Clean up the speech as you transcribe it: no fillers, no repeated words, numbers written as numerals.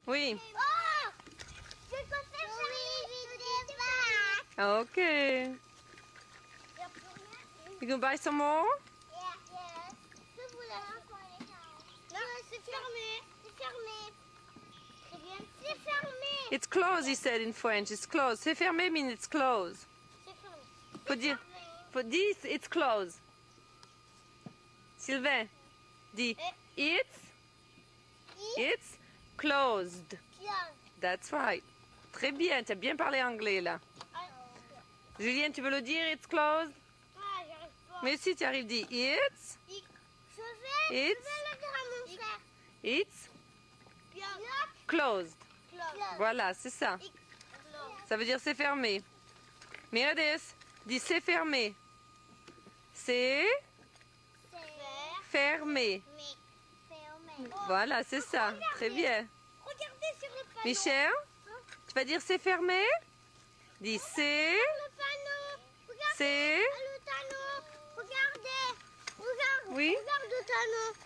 Oui. Oh! C'est quoi ça? Okay. You can buy some more? Non, c'est fermé. C'est fermé. Très bien. C'est fermé. It's closed, he said in French. It's closed. C'est fermé means it's closed. C'est fermé. Faut dire, for this, it's closed. Sylvain, dis, it's closed. That's right. Très bien, tu as bien parlé anglais là. Julien, tu veux le dire, it's closed? Ah, j'arrive pas. Mais si tu arrives, dis, it's. Je vais le dire à mon frère. It's closed. Voilà, c'est ça. Ça veut dire c'est fermé. Meredith, dis c'est fermé. C'est fermé. Voilà, c'est ça. Très bien. Regardez sur le panneau. Michel, tu vas dire c'est fermé? Dis c'est. Le panneau. Regardez. C'est. Le panneau. Regardez. Regarde. Oui. Regarde le panneau.